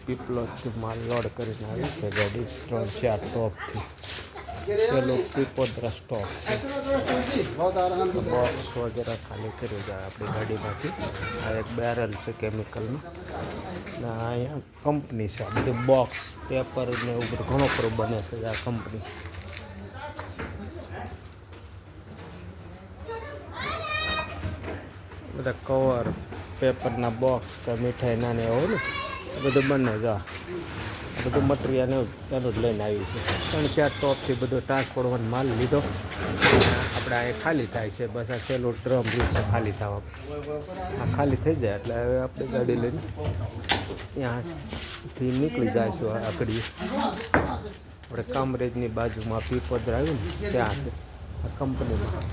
પીપલોથી માલ લોડ કરીને આવી છે ગાડી 3-4 ટોપથી સેલો પીપોદરા સ્ટોપ છે બોક્સ વગેરે ખાલી કરી જાય આપણી ગાડીમાંથી આ એક બેરલ છે કેમિકલનું ને અહીંયા કંપની છે આ બધું બોક્સ પેપર ને એવું બધું ઘણો ખરું બને છે આ કંપની બધા કવર પેપરના બોક્સ કે મીઠાઈના ને એવું ને બધું બને જા બધું મટીરિયલ એનું જ લઈને આવી છે 3-4 ટોપથી બધું ટ્રાન્સપોર્ટમાં માલ લીધો આપણે આ ખાલી થાય છે બસ આ સેલો ડ્રમ રહ્યું છે ખાલી થવા આ ખાલી થઈ જાય એટલે હવે આપણે ગાડી લઈને ત્યાંથી નીકળી જઈશું આગળ આપણે કામરેજની બાજુમાં પીપોદરા આવ્યું ને ત્યાં છે આ કંપનીમાં